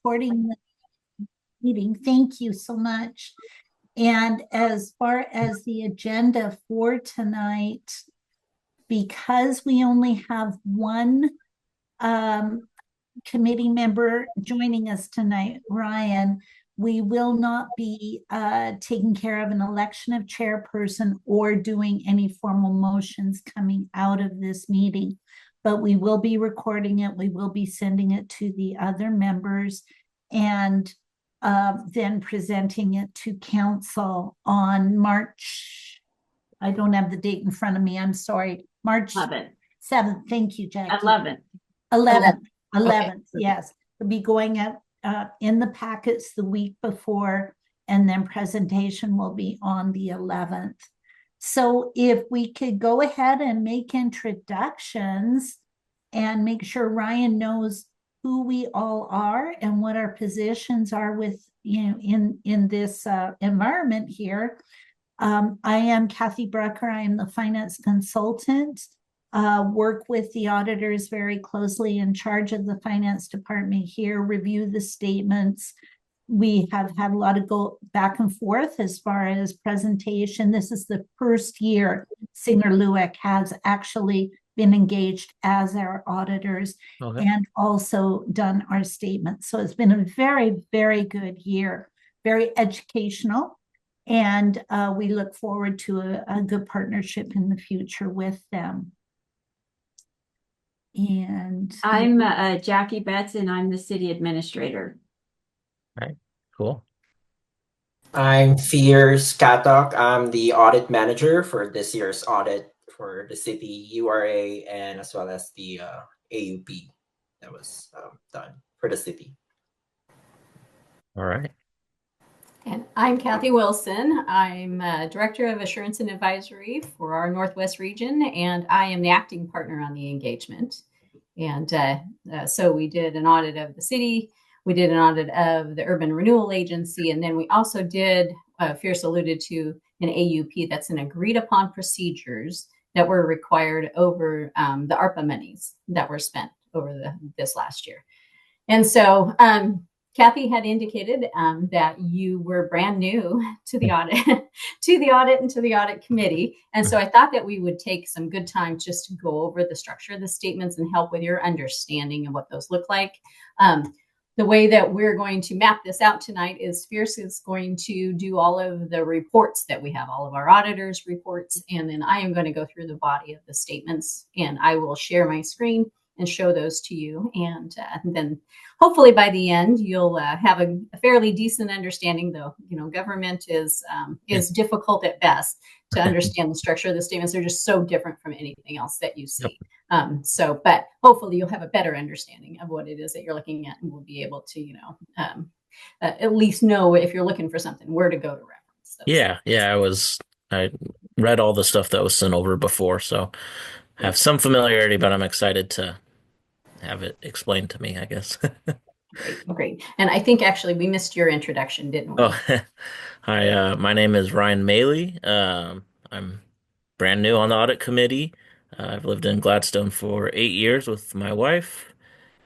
recording the meeting. Thank you so much. And as far as the agenda for tonight, because we only have one committee member joining us tonight, Ryan, we will not be taking care of an election of chairperson or doing any formal motions coming out of this meeting. But we will be recording it. We will be sending it to the other members and then presenting it to council on March. I don't have the date in front of me. I'm sorry. March 7th. Thank you, Jackie. 11th. Okay. Yes. We'll be going out in the packets the week before, and then presentation will be on the 11th. So if we could go ahead and make introductions and make sure Ryan knows who we all are and what our positions are with, in this environment here. I am Kathy Brucker. I am the finance consultant. Work with the auditors very closely, in charge of the finance department here, review the statements. We have had a lot of go back and forth as far as presentation. This is the first year Singer Lueck has actually been engaged as our auditors and also done our statements. So it's been a very, very good year, very educational. And we look forward to a good partnership in the future with them. And I'm Jackie Betts, and I'm the city administrator. All right, cool. I'm Fear Skatok. I'm the audit manager for this year's audit for the city URA and as well as the AUP that was done for the city. All right. And I'm Kathy Wilson. I'm Director of Assurance and Advisory for our Northwest region, and I am the acting partner on the engagement. And so we did an audit of the city, we did an audit of the Urban Renewal Agency, and then we also did, Fierce alluded to, an AUP, that's an agreed upon procedures that were required over the ARPA monies that were spent over this last year. And so Kathy had indicated that you were brand new to the audit, and to the audit committee. And so I thought that we would take some good time just to go over the structure of the statements and help with your understanding of what those look like. The way that we're going to map this out tonight is Fierce is going to do all of the reports that we have, all of our auditors' reports, and then I am going to go through the body of the statements, and I will share my screen and show those to you. And then hopefully by the end, you'll have a fairly decent understanding, though, government is difficult at best to understand the structure of the statements. They're just so different from anything else that you see. But hopefully you'll have a better understanding of what it is that you're looking at, and we'll be able to, at least know if you're looking for something, where to go to reference. I read all the stuff that was sent over before, so have some familiarity, but I'm excited to have it explained to me, I guess. Great. And I think actually we missed your introduction, didn't we? Oh, hi, my name is Ryan Maley. I'm brand new on the audit committee. I've lived in Gladstone for 8 years with my wife,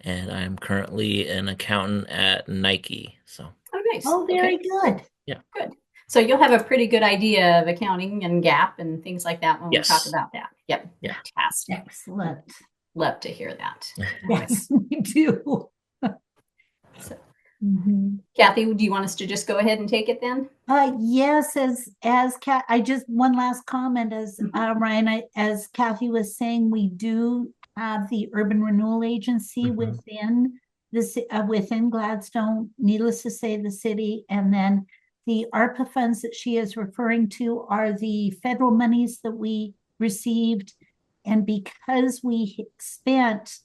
and I'm currently an accountant at Nike. So. Oh, nice. Oh, very good. Yeah. Good. So you'll have a pretty good idea of accounting and GAAP and things like that when we talk about that. Yep. Yeah. Fantastic. Excellent. Love to hear that. Yes, we do. So, Kathy, do you want us to just go ahead and take it then? Yes, as I just one last comment as Ryan, as Kathy was saying, we do have the Urban Renewal Agency within this within Gladstone. Needless to say, the city, and then the ARPA funds that she is referring to are the federal monies that we received, and because we spent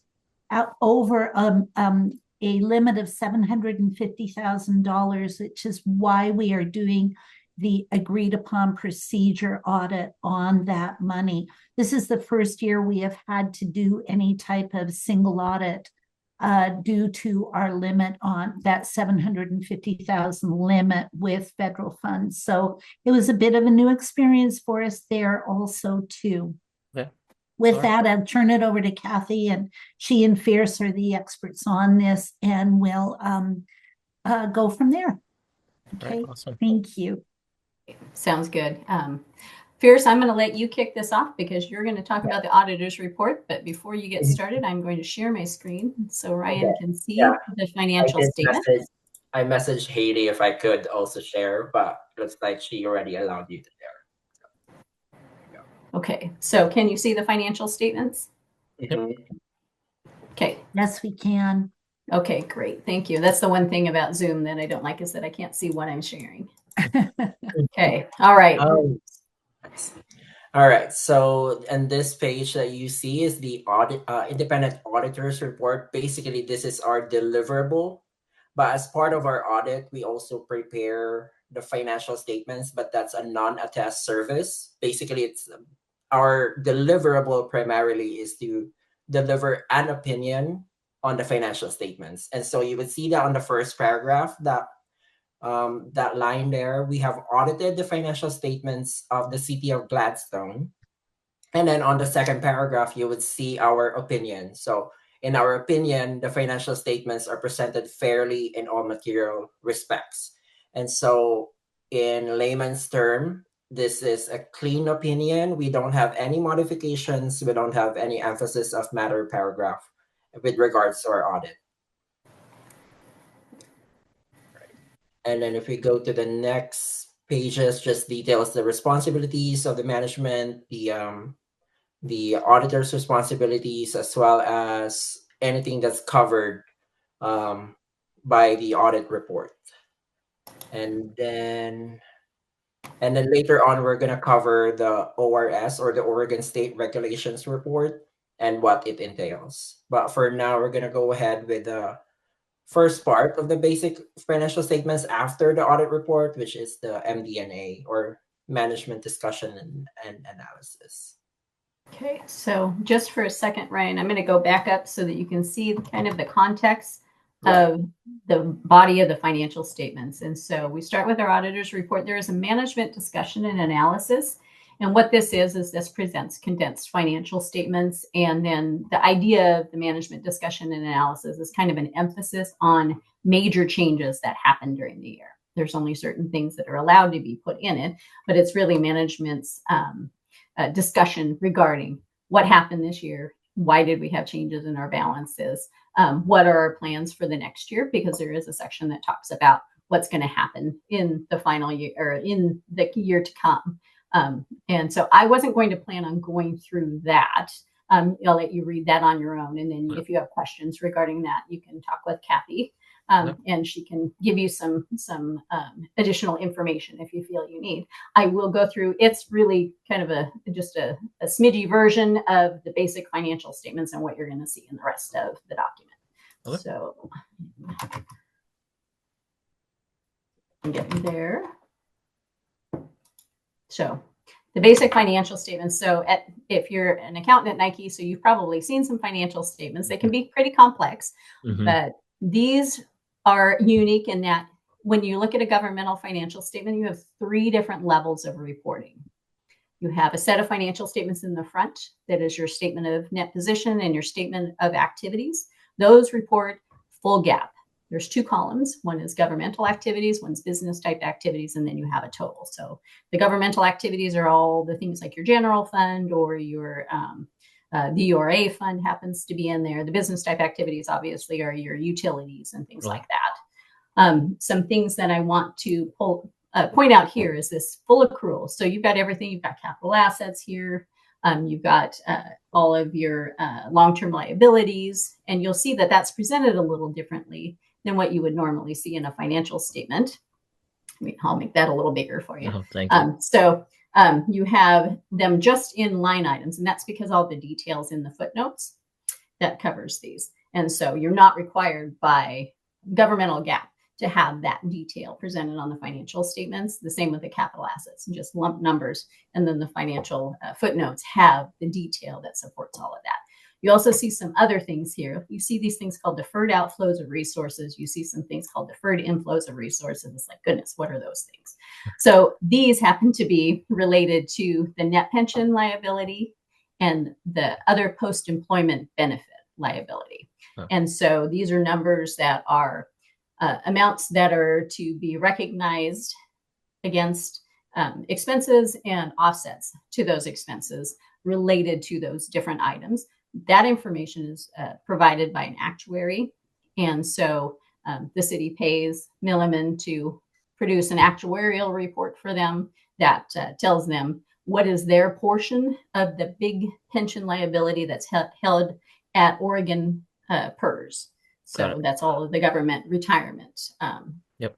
out over a limit of $750,000, which is why we are doing the agreed upon procedure audit on that money. This is the first year we have had to do any type of single audit due to our limit on that 750,000 limit with federal funds. So it was a bit of a new experience for us there also too. Yeah. with All right. that, I'll turn it over to Kathy, and she and Fierce are the experts on this, and we'll go from there. All right, Okay, awesome. thank you. Sounds good. Fierce, I'm going to let you kick this off because you're going to talk about the auditor's report. But before you get started, I'm going to share my screen so Ryan Okay. can see Yeah. the financial statement. I messaged Hailey if I could also share, but looks like she already allowed you to share. Okay, so can you see the financial statements? Mhm. Okay. Yes, we can. Okay, great. Thank you. That's the one thing about Zoom that I don't like is that I can't see what I'm sharing. Okay. All right. Nice. All right. So, and this page that you see is the independent auditor's report. Basically, this is our deliverable. But as part of our audit, we also prepare the financial statements, but that's a non-attest service. Basically, it's our deliverable primarily is to deliver an opinion on the financial statements. And so you would see that on the first paragraph, that line there, we have audited the financial statements of the city of Gladstone. And then on the second paragraph, you would see our opinion. So in our opinion, the financial statements are presented fairly in all material respects. And so in layman's term, this is a clean opinion. We don't have any modifications. We don't have any emphasis of matter paragraph with regards to our audit. And then if we go to the next pages, just details the responsibilities of the management, the auditor's responsibilities, as well as anything that's covered by the audit report. And then later on, we're going to cover the ORS, or the Oregon State Regulations report, and what it entails. But for now, we're going to go ahead with the first part of the basic financial statements after the audit report, which is the MD&A, or management discussion and analysis. Okay, so just for a second, Ryan, I'm going to go back up so that you can see kind of the context of the body of the financial statements. And so we start with our auditor's report. There is a management discussion and analysis. And what this is this presents condensed financial statements. And then the idea of the management discussion and analysis is kind of an emphasis on major changes that happen during the year. There's only certain things that are allowed to be put in it, but it's really management's discussion regarding what happened this year. Why did we have changes in our balances? What are our plans for the next year? Because there is a section that talks about what's going to happen in the final year or in the year to come. And so I wasn't going to plan on going through that. I'll let you read that on your own. And then if you have questions regarding that, you can talk with Kathy. And she can give you some additional information if you feel you need. I will go through. It's really kind of just a smidgy version of the basic financial statements and what you're going to see in the rest of the document. Okay. So I'm getting there. So the basic financial statements. So if you're an accountant at Nike, so you've probably seen some financial statements. They can be pretty complex, but these are unique in that when you look at a governmental financial statement, you have 3 different levels of reporting. You have a set of financial statements in the front that is your statement of net position and your statement of activities. Those report full GAAP. There's 2 columns. One is governmental activities, one's business type activities, and then you have a total. So the governmental activities are all the things like your general fund or your the URA fund happens to be in there. The business type activities obviously are your utilities and things like that. Some things that I want to point out here is this full accrual. So you've got everything. You've got capital assets here. You've got all of your long-term liabilities, and you'll see that that's presented a little differently than what you would normally see in a financial statement. I'll make that a little bigger for you. Oh, thank you. So you have them just in line items, and that's because all the details in the footnotes that covers these. And so you're not required by governmental GAAP to have that detail presented on the financial statements. The same with the capital assets, and just lump numbers. And then the financial footnotes have the detail that supports all of that. You also see some other things here. You see these things called deferred outflows of resources. You see some things called deferred inflows of resources. It's like, goodness, what are those things? So these happen to be related to the net pension liability and the other post-employment benefit liability. Oh. And so these are numbers that are amounts that are to be recognized against expenses and offsets to those expenses related to those different items. That information is provided by an actuary. And so the city pays Milliman to produce an actuarial report for them that tells them what is their portion of the big pension liability that's held at Oregon PERS. So that's all of the government retirement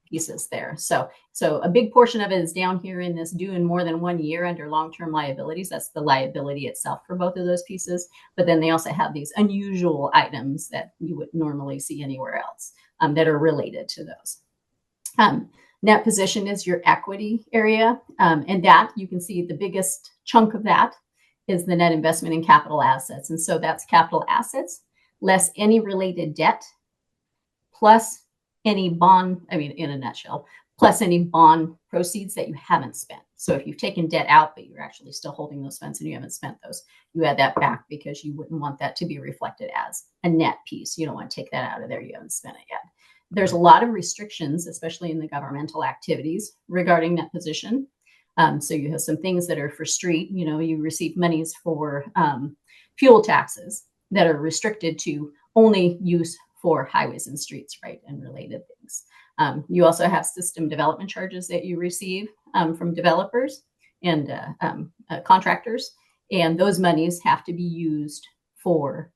pieces there. So a big portion of it is down here in this due in more than 1 year under long-term liabilities. That's the liability itself for both of those pieces. But then they also have these unusual items that you would normally see anywhere else that are related to those. Net position is your equity area. And that you can see the biggest chunk of that is the net investment in capital assets. And so that's capital assets less any related debt plus any bond, in a nutshell, plus any bond proceeds that you haven't spent. So if you've taken debt out, but you're actually still holding those funds and you haven't spent those, you add that back because you wouldn't want that to be reflected as a net piece. You don't want to take that out of there. You haven't spent it yet. There's a lot of restrictions, especially in the governmental activities regarding net position. So you have some things that are for street, you receive monies for fuel taxes that are restricted to only use for highways and streets, right, and related things. You also have system development charges that you receive from developers and contractors, and those monies have to be used for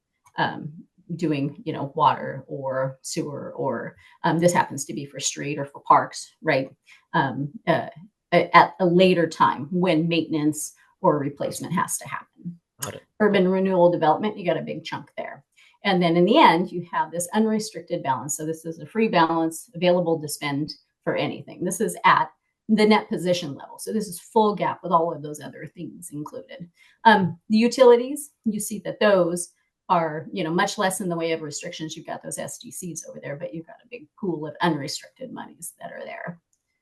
doing, water or sewer, or this happens to be for street or for parks, right, at a later time when maintenance or replacement has to happen. Urban renewal development, you got a big chunk there. And then in the end, you have this unrestricted balance. So this is a free balance available to spend for anything. This is at the net position level. So this is full gap with all of those other things included. The utilities, you see that those are, much less in the way of restrictions. You've got those SDCs over there, but you've got a big pool of unrestricted monies that are there.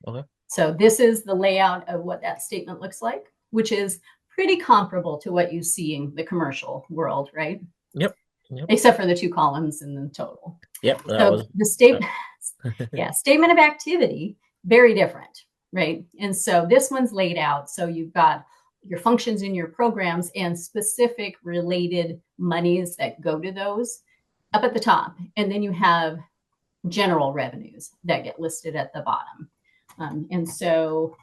Okay. So this is the layout of what that statement looks like, which is pretty comparable to what you see in the commercial world, right? Yep. Except for the 2 columns in the total. Yep. So the statement, statement of activity, very different, right? And so this one's laid out. So you've got your functions in your programs and specific related monies that go to those up at the top. And then you have general revenues that get listed at the bottom. And so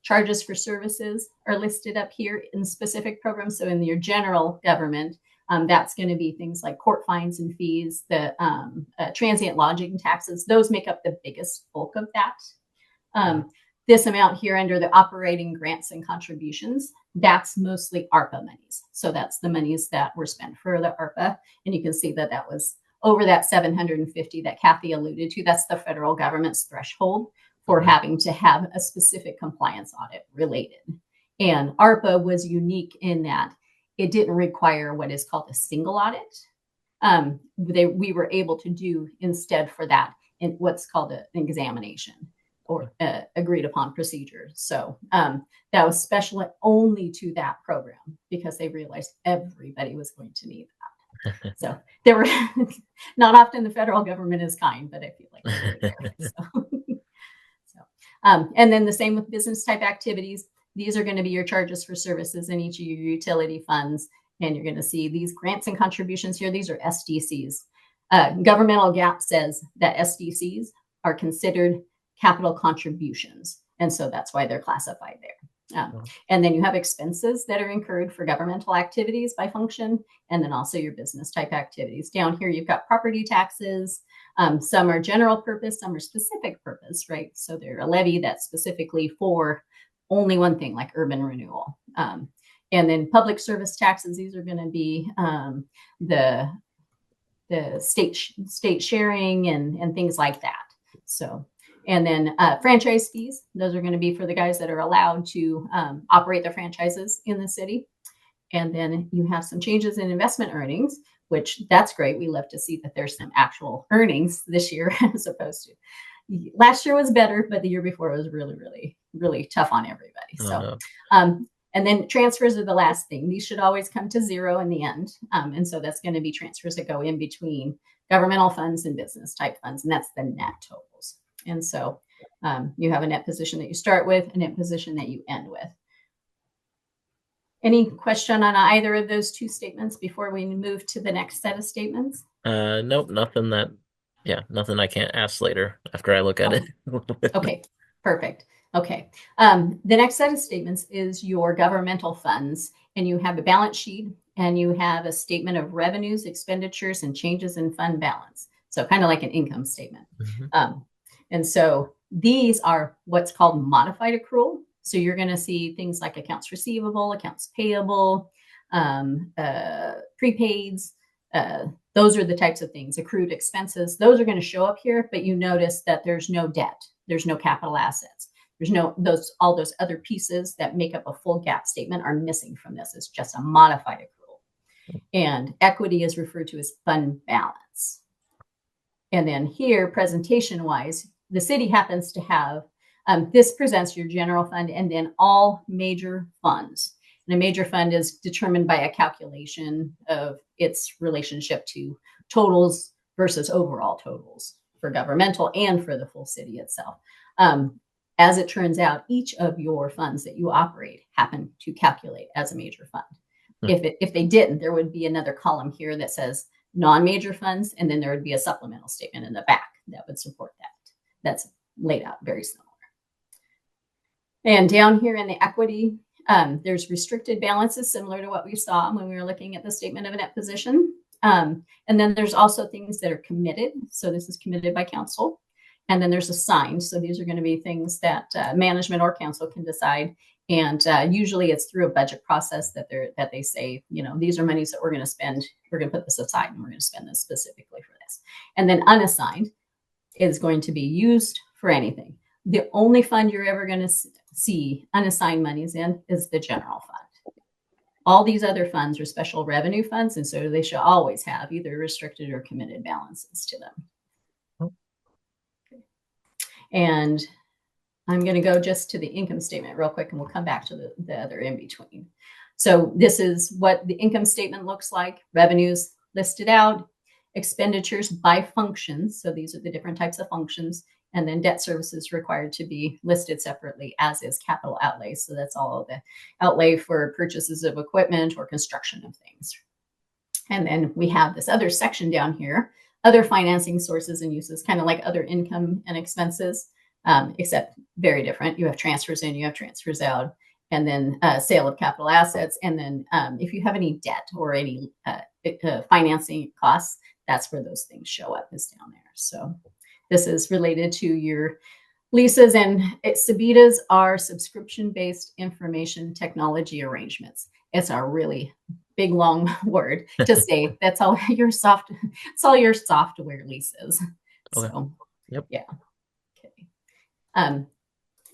charges for services are listed up here in specific programs. So in your general government, that's going to be things like court fines and fees, the transient lodging taxes. Those make up the biggest bulk of that. This amount here under the operating grants and contributions, that's mostly ARPA monies. So that's the monies that were spent for the ARPA. And you can see that that was over that 750 that Kathy alluded to. That's the federal government's threshold for having to have a specific compliance audit related. And ARPA was unique in that it didn't require what is called a single audit. We were able to do instead for that in what's called an examination or agreed upon procedure. So that was special only to that program because they realized everybody was going to need that. So there were not often the federal government is kind, but I feel like they're really there. And then the same with business type activities. These are going to be your charges for services in each of your utility funds. And you're going to see these grants and contributions here. These are SDCs. Governmental GAAP says that SDCs are considered capital contributions. And so that's why they're classified there. And then you have expenses that are incurred for governmental activities by function, and then also your business type activities. Down here, you've got property taxes. Some are general purpose, some are specific purpose, right? So they're a levy that's specifically for only one thing, like urban renewal. And then public service taxes, these are going to be the state sharing and things like that. So, and then franchise fees, those are going to be for the guys that are allowed to operate their franchises in the city. And then you have some changes in investment earnings, which that's great. We love to see that there's some actual earnings this year as opposed to last year was better, but the year before was really, really, really tough on everybody. So And then transfers are the last thing. These should always come to zero in the end. And so that's going to be transfers that go in between governmental funds and business type funds. And that's the net totals. And so you have a net position that you start with, a net position that you end with. Any question on either of those two statements before we move to the next set of statements? Nope, nothing I can't ask later after I look at it. Okay, perfect. Okay. The next set of statements is your governmental funds, and you have a balance sheet and you have a statement of revenues, expenditures, and changes in fund balance. So kind of like an income statement. And so these are what's called modified accrual. So you're going to see things like accounts receivable, accounts payable, prepaids. Those are the types of things. Accrued expenses. Those are going to show up here, but you notice that there's no debt. There's no capital assets. There's no all those other pieces that make up a full GAAP statement are missing from this. It's just a modified accrual. And equity is referred to as fund balance. And then here, presentation-wise, the city happens to have, this presents your general fund and then all major funds. And a major fund is determined by a calculation of its relationship to totals versus overall totals for governmental and for the full city itself. As it turns out, each of your funds that you operate happen to calculate as a major fund. If they didn't, there would be another column here that says non-major funds, and then there would be a supplemental statement in the back that would support that. That's laid out very similar. And down here in the equity, there's restricted balances similar to what we saw when we were looking at the statement of a net position. And then there's also things that are committed. So this is committed by council. And then there's assigned. So these are going to be things that management or council can decide. And usually it's through a budget process that they say, you know, these are monies that we're going to spend. We're going to put this aside and we're going to spend this specifically for this. And then unassigned is going to be used for anything. The only fund you're ever going to see unassigned monies in is the general fund. All these other funds are special revenue funds, and so they should always have either restricted or committed balances to them. Okay. And I'm going to go just to the income statement real quick, and we'll come back to the other in between. So this is what the income statement looks like. Revenues listed out, expenditures by functions. So these are the different types of functions. And then debt services required to be listed separately, as is capital outlay. So that's all of the outlay for purchases of equipment or construction of things. And then we have this other section down here, other financing sources and uses, kind of like other income and expenses, except very different. You have transfers in, you have transfers out, and then sale of capital assets. And then if you have any debt or any financing costs, that's where those things show up, is down there. So this is related to your leases, and SBITAs are subscription-based information technology arrangements. It's a really big, long word to say. That's all your it's all your software leases. Okay. So, yep. Yeah. Okay.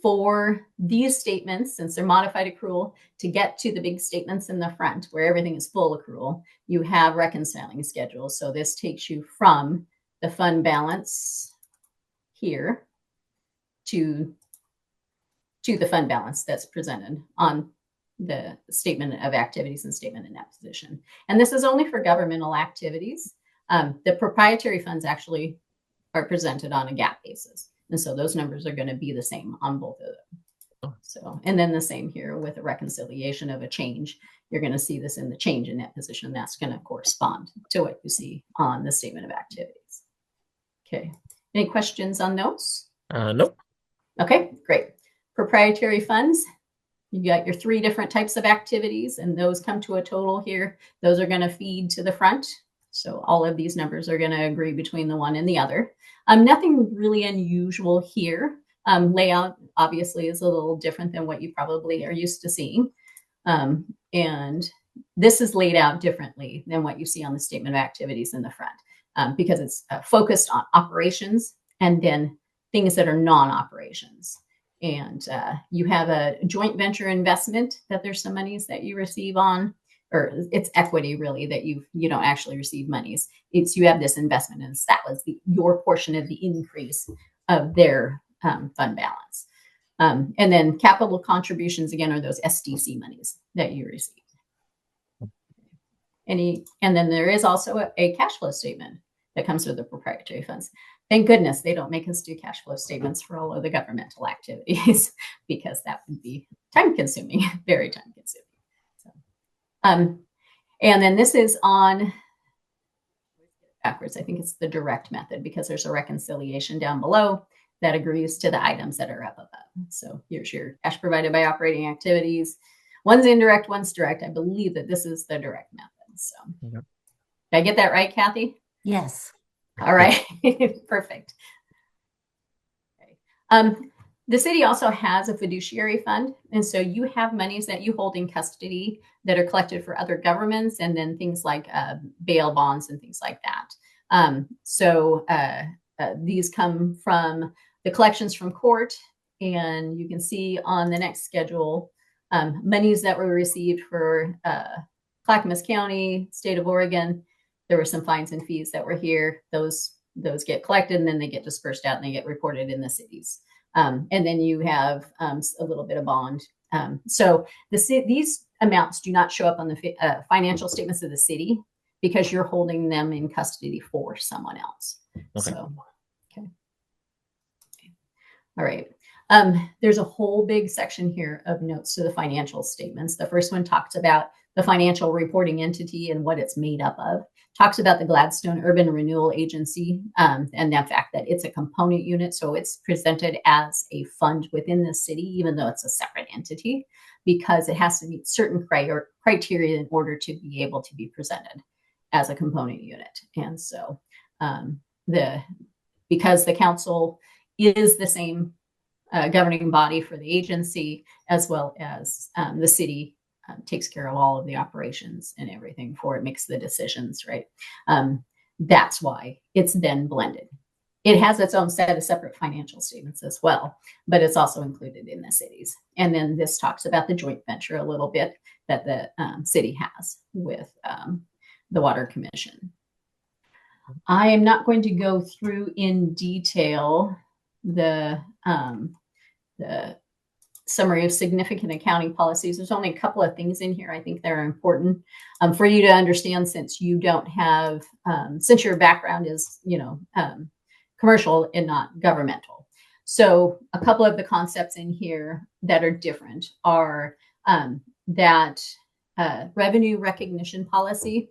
For these statements, since they're modified accrual, to get to the big statements in the front where everything is full accrual, you have reconciling schedules. So this takes you from the fund balance here to the fund balance that's presented on the statement of activities and statement of net position. And this is only for governmental activities. The proprietary funds actually are presented on a GAAP basis. And so those numbers are going to be the same on both of them. So, and then the same here with a reconciliation of a change. You're going to see this in the change in net position. That's going to correspond to what you see on the statement of activities. Okay. Any questions on those? Nope. Okay, great. Proprietary funds. You got your 3 different types of activities, and those come to a total here. Those are going to feed to the front. So all of these numbers are going to agree between the one and the other. Nothing really unusual here. Layout obviously is a little different than what you probably are used to seeing. And this is laid out differently than what you see on the statement of activities in the front, because it's focused on operations and then things that are non-operations. And you have a joint venture investment that there's some monies that you receive on, or it's equity really that you don't actually receive monies. It's you have this investment, and that was your portion of the increase of their fund balance. And then capital contributions, again, are those SDC monies that you receive. And then there is also a cash flow statement that comes with the proprietary funds. Thank goodness they don't make us do cash flow statements for all of the governmental activities because that would be time consuming, very time consuming. So, and then this is on backwards. I think it's the direct method because there's a reconciliation down below that agrees to the items that are up above. So here's your cash provided by operating activities. One's indirect, one's direct. I believe that this is the direct method. So did I get that right, Kathy? Yes. All right, perfect. Okay. The city also has a fiduciary fund. And so you have monies that you hold in custody that are collected for other governments and then things like bail bonds and things like that. These come from the collections from court. And you can see on the next schedule, monies that were received for Clackamas County, state of Oregon. There were some fines and fees that were here. Those get collected and then they get dispersed out and they get reported in the cities. And then you have a little bit of bond. So these amounts do not show up on the financial statements of the city because you're holding them in custody for someone else. Okay. So, okay. All right. There's a whole big section here of notes to the financial statements. The first one talks about the financial reporting entity and what it's made up of. Talks about the Gladstone Urban Renewal Agency and the fact that it's a component unit. So it's presented as a fund within the city, even though it's a separate entity, because it has to meet certain criteria in order to be able to be presented as a component unit. And so because the council is the same governing body for the agency, as well as the city takes care of all of the operations and everything before it makes the decisions, right? That's why it's then blended. It has its own set of separate financial statements as well, but it's also included in the cities. And then this talks about the joint venture a little bit that the city has with the Water Commission. I am not going to go through in detail the summary of significant accounting policies. There's only a couple of things in here I think that are important for you to understand, since you don't have, since your background is, commercial and not governmental. So a couple of the concepts in here that are different are that revenue recognition policy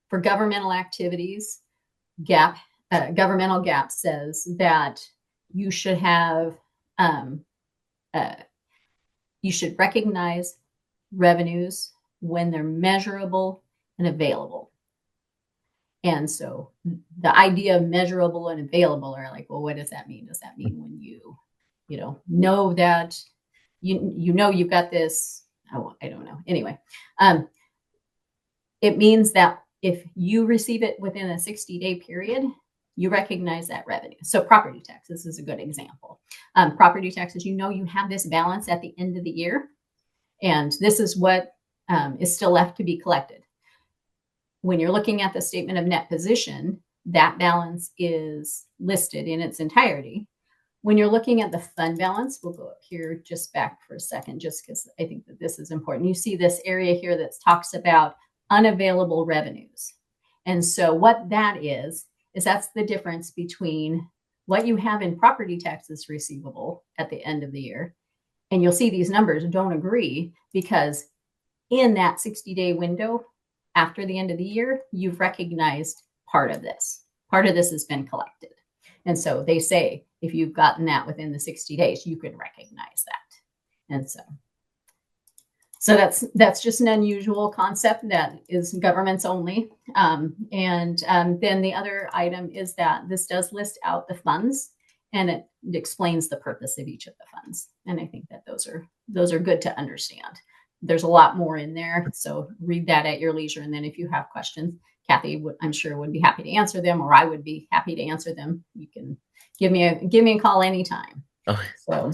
for governmental activities. Governmental GAAP says that you should have you should recognize revenues when they're measurable and available. And so the idea of measurable and available are like, well, what does that mean? Does that mean when you know that you've got this? Oh, I don't know. Anyway, it means that if you receive it within a 60-day period, you recognize that revenue. So property taxes is a good example. Property taxes, you have this balance at the end of the year, and this is what is still left to be collected. When you're looking at the statement of net position, that balance is listed in its entirety. When you're looking at the fund balance, we'll go up here just back for a second, just because I think that this is important. You see this area here that talks about unavailable revenues. And so what that is that's the difference between what you have in property taxes receivable at the end of the year. And you'll see these numbers don't agree because in that 60-day window after the end of the year, you've recognized part of this. Part of this has been collected. And so they say, if you've gotten that within the 60 days, you can recognize that. And so that's just an unusual concept that is governments only. Then the other item is that this does list out the funds and it explains the purpose of each of the funds. And I think that those are good to understand. There's a lot more in there, so read that at your leisure. And then if you have questions, Kathy I'm sure would be happy to answer them, or I would be happy to answer them. You can give me a call anytime. Okay. So.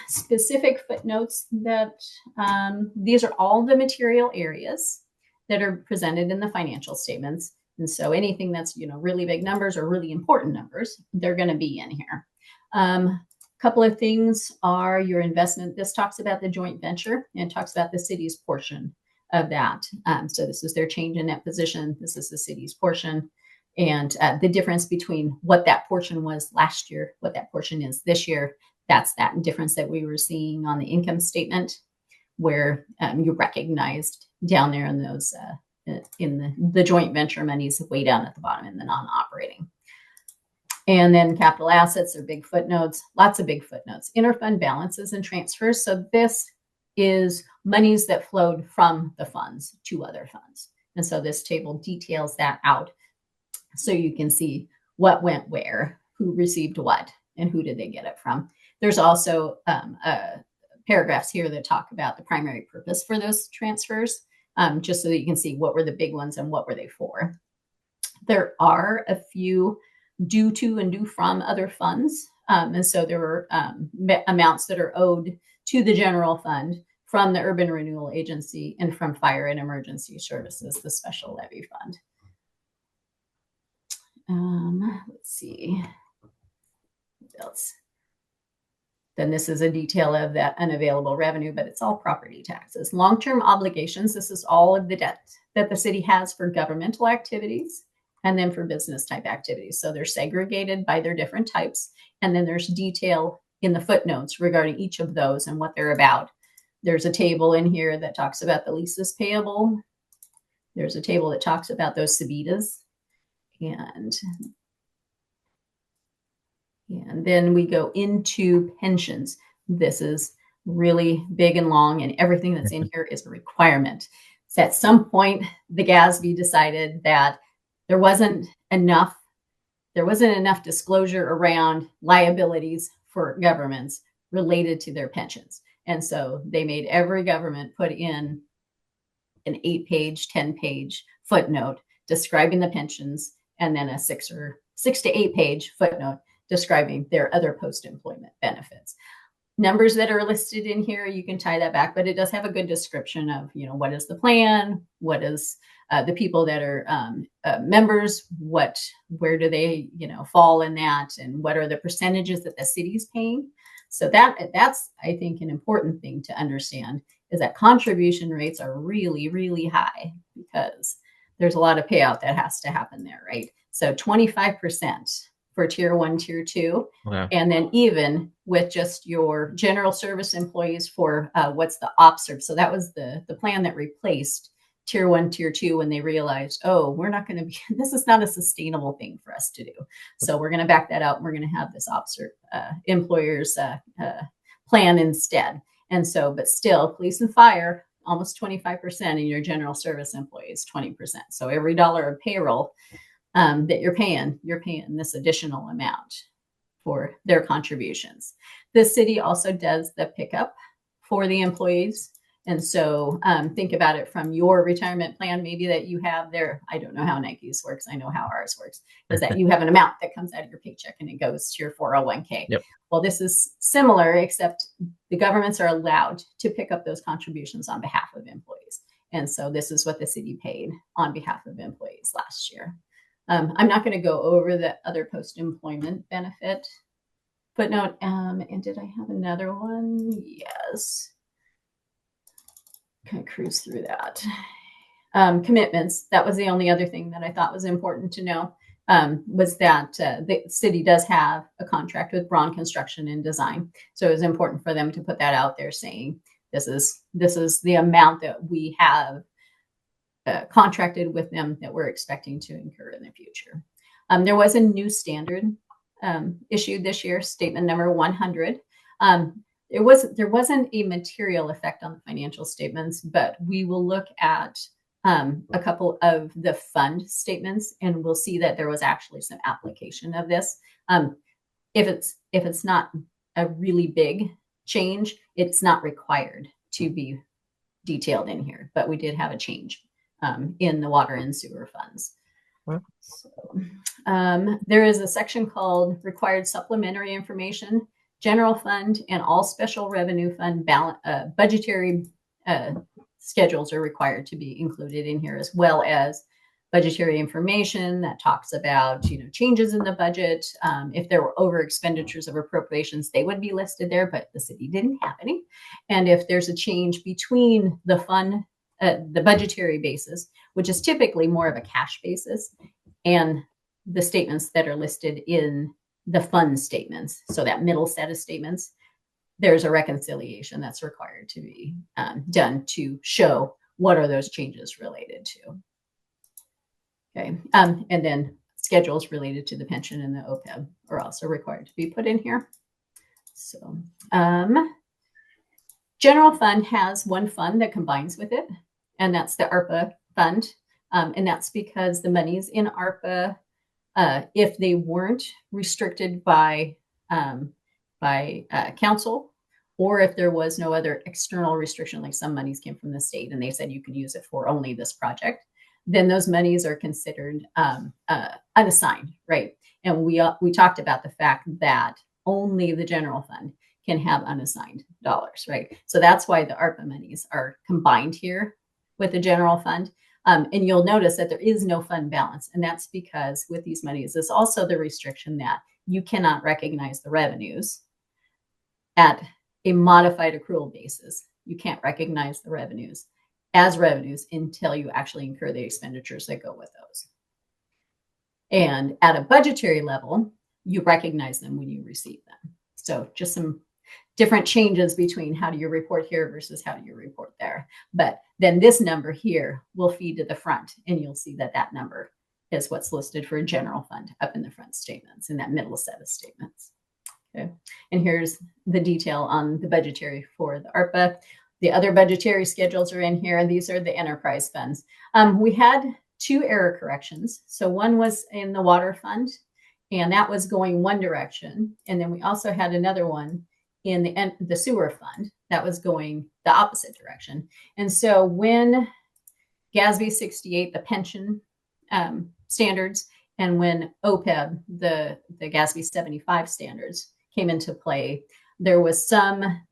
Specific footnotes that these are all the material areas that are presented in the financial statements. And so anything that's, really big numbers or really important numbers, they're going to be in here. couple of things are your investment. This talks about the joint venture and talks about the city's portion of that. So this is their change in net position. This is the city's portion. And the difference between what that portion was last year, what that portion is this year, that's that difference that we were seeing on the income statement, where you recognized down there in those in the joint venture monies way down at the bottom in the non-operating. And then capital assets are big footnotes, lots of big footnotes. Interfund balances and transfers. So this is monies that flowed from the funds to other funds. And so this table details that out so you can see what went where, who received what, and who did they get it from. There's also paragraphs here that talk about the primary purpose for those transfers, just so that you can see what were the big ones and what were they for. There are a few due to and due from other funds. And so there were amounts that are owed to the general fund from the Urban Renewal Agency and from Fire and Emergency Services, the special levy fund. Let's see what else. Then this is a detail of that unavailable revenue, but it's all property taxes. Long-term obligations, this is all of the debt that the city has for governmental activities and then for business type activities. So they're segregated by their different types. And then there's detail in the footnotes regarding each of those and what they're about. There's a table in here that talks about the leases payable. There's a table that talks about those subitas. And then we go into pensions. This is really big and long, and everything that's in here is a requirement. So at some point, the GASB decided that there wasn't enough disclosure around liabilities for governments related to their pensions. And so they made every government put in an 8-page, 10-page footnote describing the pensions, and then a 6 to 8 page footnote describing their other post-employment benefits. Numbers that are listed in here, you can tie that back, but it does have a good description of, what is the plan, what is the people that are members, where do they, fall in that, and what are the percentages that the city's paying. So that's, I think, an important thing to understand, is that contribution rates are really, really high because there's a lot of payout that has to happen there, right? So 25% for tier 1, tier 2. Wow. And then even with just your general service employees for what's the OPSERV. So that was the plan that replaced tier 1, tier 2 when they realized, oh, we're not going to be, this is not a sustainable thing for us to do. So we're going to back that out. And we're going to have this OPSERV employers plan instead. And so, but still, police and fire, almost 25%, and your general service employees, 20%. So every dollar of payroll that you're paying this additional amount for their contributions. The city also does the pickup for the employees. And so think about it from your retirement plan, maybe that you have there. I don't know how Nike's works. I know how ours works, is that you have an amount that comes out of your paycheck and it goes to your 401k. Yep. Well, this is similar, except the governments are allowed to pick up those contributions on behalf of employees. And so this is what the city paid on behalf of employees last year. I'm not going to go over the other post-employment benefit footnote. And did I have another one? Yes. Kind of cruise through that. Commitments. That was the only other thing that I thought was important to know, was that the city does have a contract with Braun Construction and Design. So it was important for them to put that out there, saying this is the amount that we have contracted with them that we're expecting to incur in the future. There was a new standard issued this year, statement number 100. There wasn't a material effect on the financial statements, but we will look at a couple of the fund statements, and we'll see that there was actually some application of this. If it's not a really big change, it's not required to be detailed in here, but we did have a change in the water and sewer funds. So, there is a section called required supplementary information. General fund and all special revenue fund budgetary schedules are required to be included in here, as well as budgetary information that talks about, changes in the budget. If there were over expenditures of appropriations, they would be listed there, but the city didn't have any. And if there's a change between the fund, the budgetary basis, which is typically more of a cash basis, and the statements that are listed in the fund statements, so that middle set of statements, there's a reconciliation that's required to be done to show what are those changes related to. Okay, and then schedules related to the pension and the OPEB are also required to be put in here. So general fund has one fund that combines with it, and that's the ARPA fund. And that's because the monies in ARPA, if they weren't restricted by council, or if there was no other external restriction, like some monies came from the state and they said you could use it for only this project, then those monies are considered unassigned, right? And we talked about the fact that only the general fund can have unassigned dollars, right? So that's why the ARPA monies are combined here with the general fund. And you'll notice that there is no fund balance. And that's because with these monies, there's also the restriction that you cannot recognize the revenues at a modified accrual basis. You can't recognize the revenues as revenues until you actually incur the expenditures that go with those. And at a budgetary level, you recognize them when you receive them. So just some different changes between how do you report here versus how do you report there. But then this number here will feed to the front, and you'll see that that number is what's listed for a general fund up in the front statements, in that middle set of statements. Okay, and here's the detail on the budgetary for the ARPA. The other budgetary schedules are in here, and these are the enterprise funds. We had 2 error corrections. So one was in the water fund, and that was going one direction. And then we also had another one in the sewer fund that was going the opposite direction. And so when GASB 68, the pension standards, and when OPEB, the GASB 75 standards came into play, there was some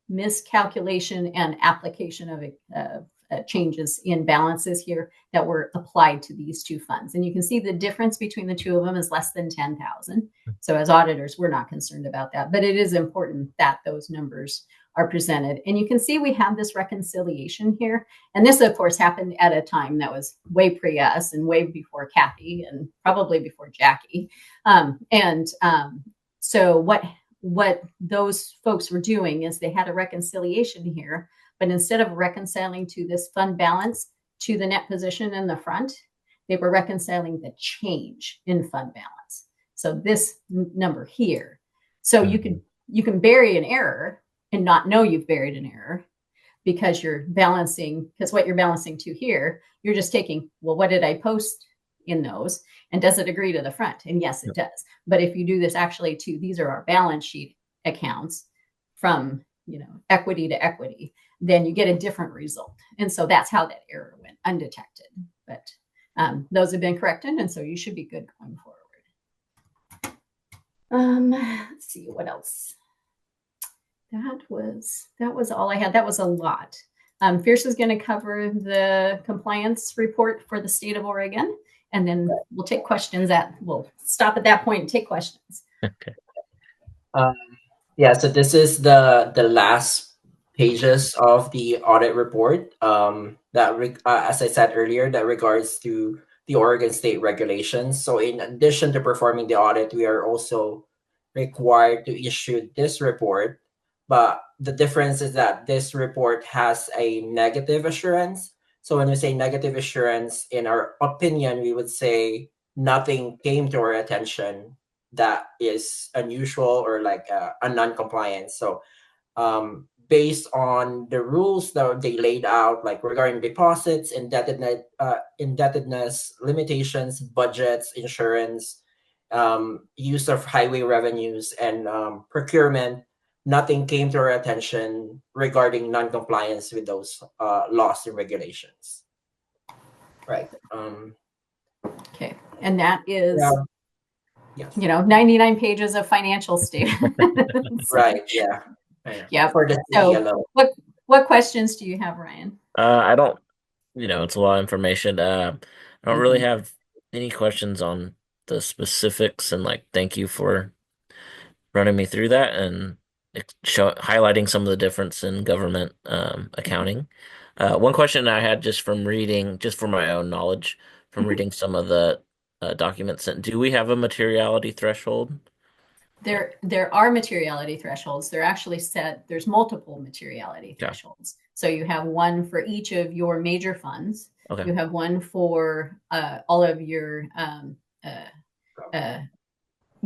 miscalculation and application of changes in balances here that were applied to these 2 funds. And you can see the difference between the 2 of them is less than 10,000. So as auditors, we're not concerned about that, but it is important that those numbers are presented. And you can see we have this reconciliation here. And this, of course, happened at a time that was way pre us and way before Kathy and probably before Jackie. So what those folks were doing is they had a reconciliation here, but instead of reconciling to this fund balance to the net position in the front, they were reconciling the change in fund balance. So this number here. So you can bury an error and not know you've buried an error because you're balancing, because what you're balancing to here, you're just taking, well, what did I post in those? And does it agree to the front? And yes, it does. But if you do this actually to, these are our balance sheet accounts from, equity to equity, then you get a different result. And so that's how that error went undetected. But those have been corrected. And so you should be good going forward. Let's see what else. That was all I had. That was a lot. Fierce is going to cover the compliance report for the state of Oregon. And then we'll take questions we'll stop at that point and take questions. Okay. Yeah, so this is the last pages of the audit report as I said earlier, that regards to the Oregon state regulations. So in addition to performing the audit, we are also required to issue this report. But the difference is that this report has a negative assurance. So when we say negative assurance, in our opinion, we would say nothing came to our attention that is unusual or like a non-compliance. So based on the rules that they laid out, like regarding deposits, indebtedness, limitations, budgets, insurance, use of highway revenues, and procurement, nothing came to our attention regarding non-compliance with those laws and regulations. Right. Okay. And that is, yes. 99 pages of financial statements. Right. Yeah. Yeah. For the so what questions do you have, Ryan? I don't it's a lot of information. I don't really have any questions on the specifics, and like, thank you for running me through that and highlighting some of the difference in government accounting. One question I had just from reading, just for my own knowledge, from reading some of the documents, do we have a materiality threshold? There are materiality thresholds. They're actually set. There's multiple materiality Okay. thresholds. So you have one for each of your major funds. Okay. You have one for all of your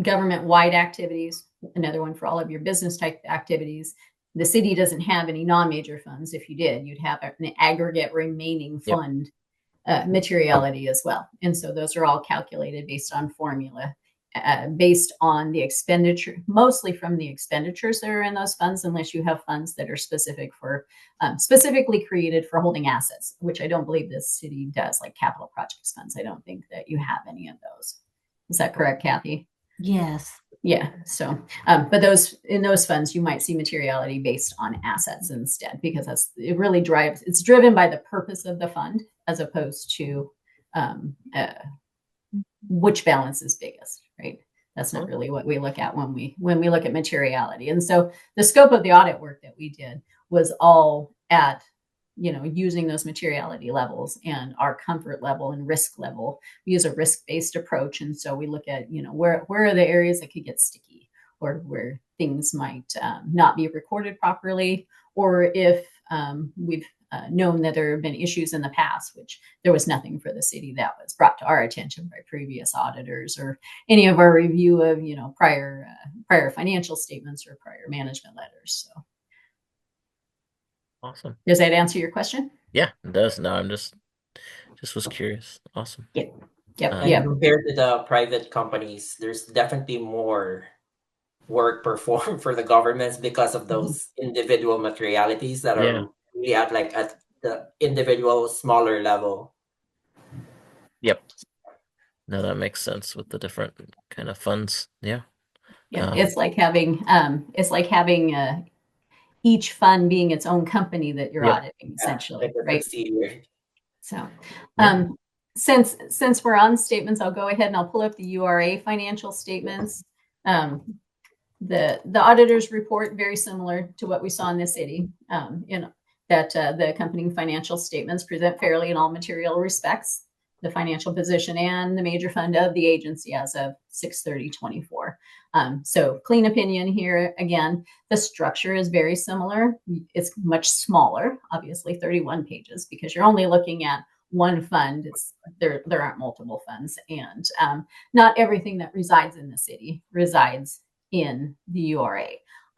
government-wide activities, another one for all of your business type activities. The city doesn't have any non-major funds. If you did, you'd have an aggregate remaining Yep. fund materiality as well. And so those are all calculated based on formula, based on the expenditure, mostly from the expenditures that are in those funds, unless you have funds that are specific for, specifically created for holding assets, which I don't believe this city does, like capital projects funds. I don't think that you have any of those. Is that correct, Kathy? Yes. Yeah. So, but in those funds, you might see materiality based on assets instead, because it's driven by the purpose of the fund as opposed to which balance is biggest, right? That's not really what we look at when we look at materiality. And so the scope of the audit work that we did was all at, using those materiality levels and our comfort level and risk level. We use a risk-based approach. And so we look at, where are the areas that could get sticky, or where things might not be recorded properly, or if we've known that there have been issues in the past, which there was nothing for the city that was brought to our attention by previous auditors or any of our review of, prior financial statements or prior management letters. So. Awesome. Does that answer your question? Yeah, it does. No, I'm just was curious. Awesome. Yep. And compared to the private companies, there's definitely more work performed for the governments because of those individual materialities that are really at the individual smaller level. Yep. No, that makes sense with the different kind of funds. Yeah. Yeah. It's like having each fund being its own company that you're auditing, essentially, right? So, since we're on statements, I'll go ahead and I'll pull up the URA financial statements. The auditor's report, very similar to what we saw in the city, in that the accompanying financial statements present fairly in all material respects the financial position and the major fund of the agency as of 6/30/24. So clean opinion here. Again, the structure is very similar. It's much smaller, obviously 31 pages, because you're only looking at one fund. There aren't multiple funds, and not everything that resides in the city resides in the URA.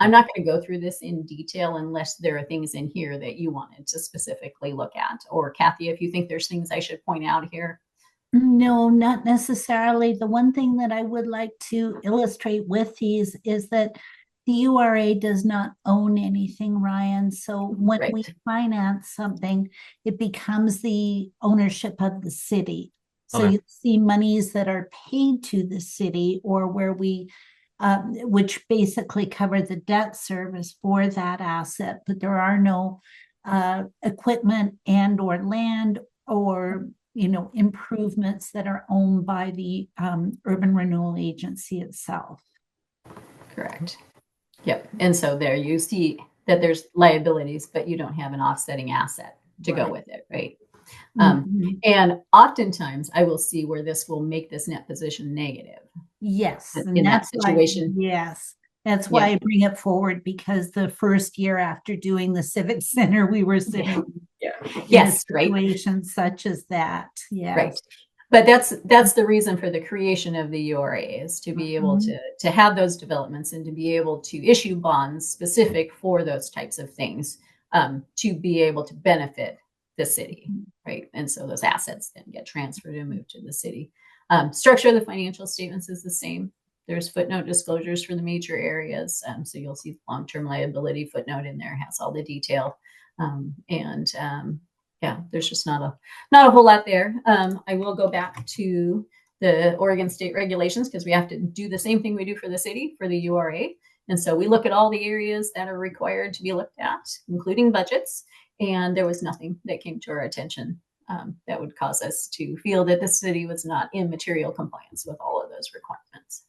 I'm not going to go through this in detail unless there are things in here that you wanted to specifically look at. Or Kathy, if you think there's things I should point out here. No, not necessarily. The one thing that I would like to illustrate with these is that the URA does not own anything, Ryan. So when we finance something, it becomes the ownership of the city. So you see monies that are paid to the city, or where we which basically cover the debt service for that asset, but there are no equipment and or land or improvements that are owned by the Urban Renewal Agency itself. Correct. Yep. And so there you see that there's liabilities, but you don't have an offsetting asset to go with it, right? And oftentimes I will see where this will make this net position negative. Yes. In that situation. Yes. That's why I bring it forward, because the first year after doing the Civic Center, we were sitting in a situation such as that. Yes. Right. But that's the reason for the creation of the URA, is to be able to have those developments and to be able to issue bonds specific for those types of things, to be able to benefit the city, right? And so those assets then get transferred and moved to the city. Structure of the financial statements is the same. There's footnote disclosures for the major areas. So you'll see long-term liability footnote in there, has all the detail. There's just not a whole lot there. I will go back to the Oregon state regulations, because we have to do the same thing we do for the city for the URA. And so we look at all the areas that are required to be looked at, including budgets. And there was nothing that came to our attention that would cause us to feel that the city was not in material compliance with all of those requirements.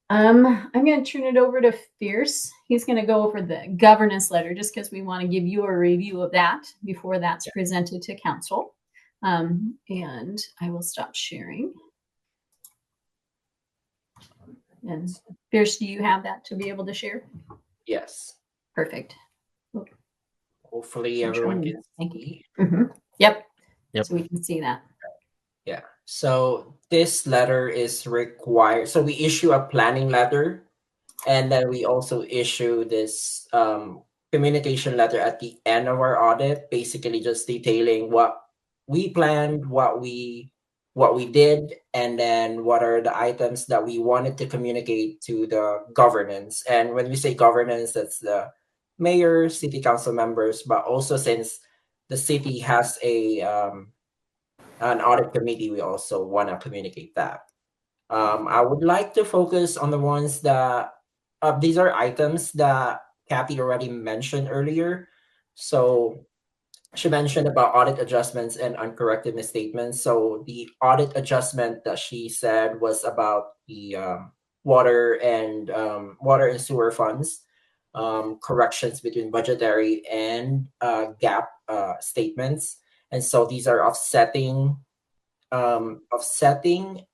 I'm going to turn it over to Fierce. He's going to go over the governance letter just because we want to give you a review of that before that's presented to council. And I will stop sharing. And Fierce, do you have that to be able to share? Yes. Perfect. Hopefully everyone can Thank see. you. Mm-hmm. Yep. Yep. So we can see that. Yeah. So this letter is required. So we issue a planning letter, and then we also issue this communication letter at the end of our audit, basically just detailing what we planned, what we did, and then what are the items that we wanted to communicate to the governance. And when we say governance, that's the mayor, city council members, but also since the city has an audit committee, we also want to communicate that. I would like to focus on the ones that these are items that Kathy already mentioned earlier. So she mentioned about audit adjustments and uncorrected misstatements. So the audit adjustment that she said was about the water and sewer funds, corrections between budgetary and gap statements. And so these are offsetting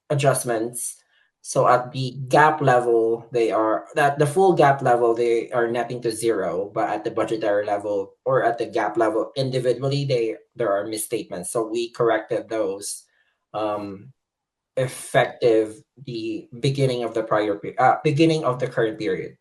adjustments. So at the gap level, the full gap level, they are netting to zero, but at the budgetary level or at the gap level individually, there are misstatements. So we corrected those effective the beginning of the beginning of the current period.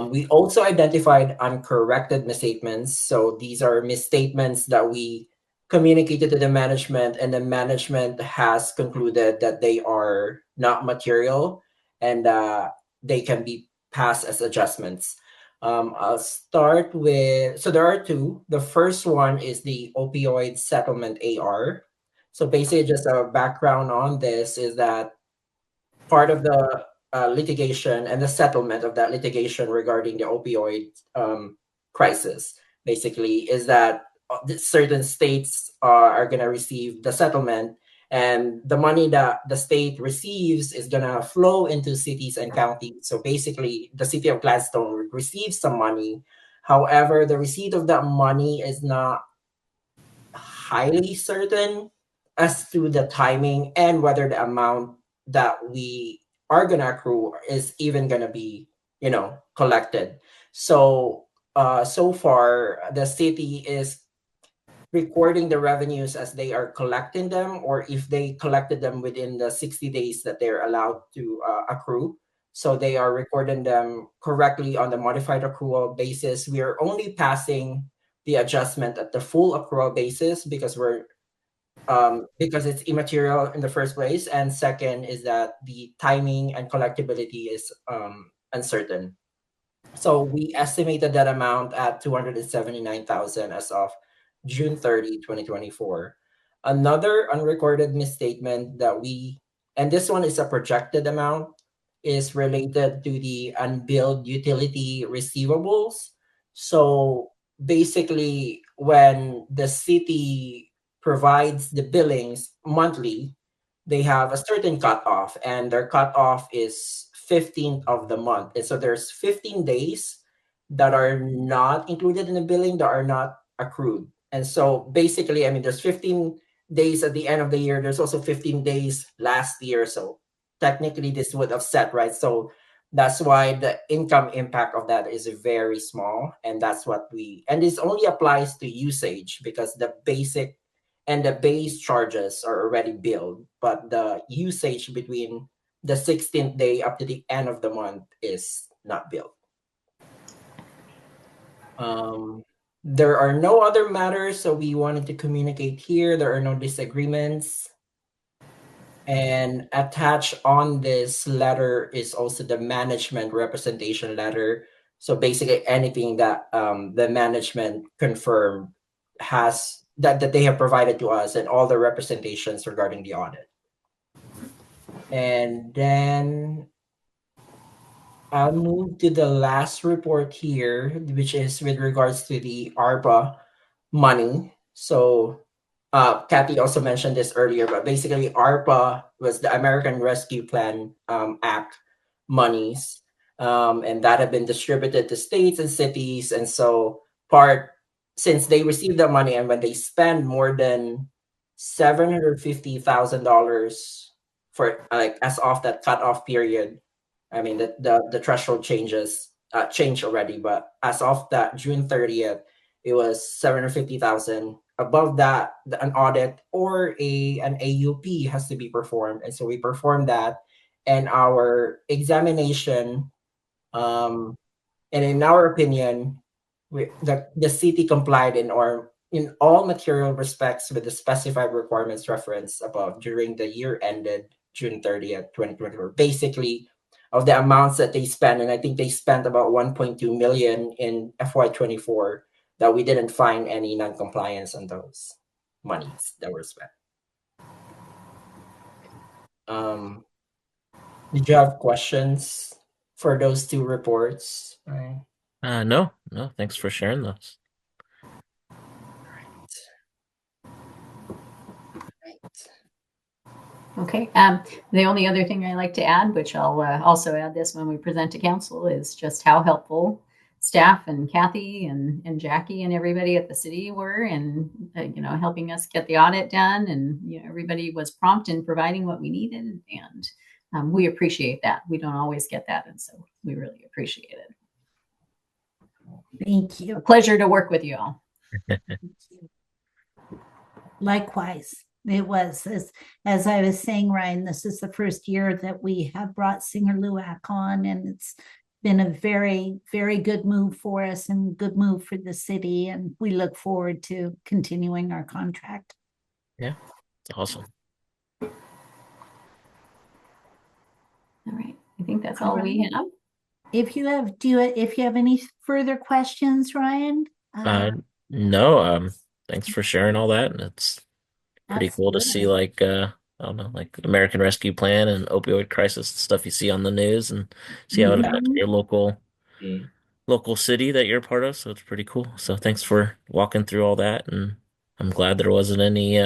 We also identified uncorrected misstatements. So these are misstatements that we communicated to the management, and the management has concluded that they are not material and they can be passed as adjustments. I'll start with, so there are two. The first one is the opioid settlement AR. So basically, just a background on this is that part of the litigation and the settlement of that litigation regarding the opioid crisis basically is that certain states are going to receive the settlement, and the money that the state receives is going to flow into cities and counties. So basically the city of Gladstone receives some money. However, the receipt of that money is not highly certain as to the timing and whether the amount that we are going to accrue is even going to be collected. So so far the city is recording the revenues as they are collecting them, or if they collected them within the 60 days that they're allowed to accrue. So they are recording them correctly on the modified accrual basis. We are only passing the adjustment at the full accrual basis because because it's immaterial in the first place, and second is that the timing and collectibility is uncertain. So we estimated that amount at 279,000 as of June 30, 2024. Another unrecorded misstatement that and this one is a projected amount, is related to the unbilled utility receivables. So basically, when the city provides the billings monthly, they have a certain cutoff, and their cutoff is 15th of the month. And so there's 15 days that are not included in the billing, that are not accrued. And so basically, I mean, there's 15 days at the end of the year. There's also 15 days last year. So technically this would offset, right? So that's why the income impact of that is very small. And that's what and this only applies to usage because the basic and the base charges are already billed, but the usage between the 16th day up to the end of the month is not billed. There are no other matters, so we wanted to communicate here. There are no disagreements. And attached on this letter is also the management representation letter. So basically anything that the management confirmed has that they have provided to us, and all the representations regarding the audit. And then I'll move to the last report here, which is with regards to the ARPA money. So Kathy also mentioned this earlier, but basically ARPA was the American Rescue Plan Act monies, and that have been distributed to states and cities. And so since they received the money and when they spend more than $750,000 for like as of that cutoff period, I mean the threshold changed already, but as of that June 30th, it was 750,000. Above that, an audit or an AUP has to be performed, and so we performed that. And our examination, and in our opinion, the city complied in all material respects with the specified requirements referenced above during the year ended June 30th, 2024. Basically, of the amounts that they spent, and I think they spent about 1.2 million in FY24, that we didn't find any non-compliance on those monies that were spent. Did you have questions for those two reports? Right. No, thanks for sharing those. Okay. The only other thing I like to add, which I'll also add this when we present to council, is just how helpful staff and Kathy and Jackie and everybody at the city were in helping us get the audit done, and everybody was prompt in providing what we needed, and we appreciate that. We don't always get that, and so we really appreciate it. Thank you. A pleasure to work with you all. Likewise, it was, as I was saying, Ryan, this is the first year that we have brought Singer Luac on, and it's been a very, very good move for us and good move for the city. And we look forward to continuing our contract. Yeah, it's awesome. All right. I think that's all we have. If you have any further questions, Ryan? No, thanks for sharing all that. And it's pretty cool to see, like, I don't know, like American Rescue Plan and opioid crisis stuff you see on the news, and see how it affects your local city that you're a part of. So it's pretty cool. So thanks for walking through all that, and I'm glad there wasn't any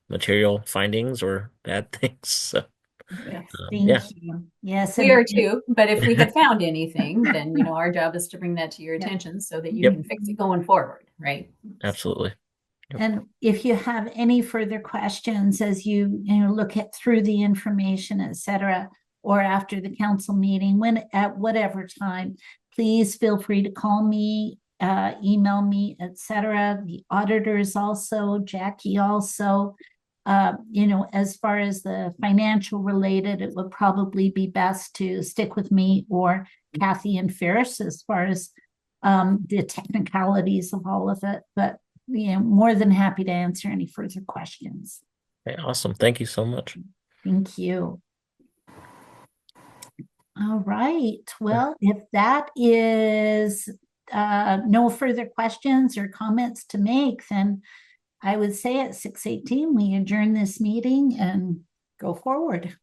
material findings or bad things. So Thank you. Yes, we are too. But if we had found anything, then our job is to bring that to your attention so that you can fix it going forward, right? Absolutely. Yep. And if you have any further questions as you look through the information, etc., or after the council meeting, at whatever time, please feel free to call me, email me, etc. The auditors also, Jackie also. As far as the financial related, it would probably be best to stick with me or Kathy and Ferris as far as the technicalities of all of it. But more than happy to answer any further questions. Okay, awesome. Thank you so much. Thank you. All right. Well, if that is no further questions or comments to make, then I would say at 6:18, we adjourn this meeting and go forward.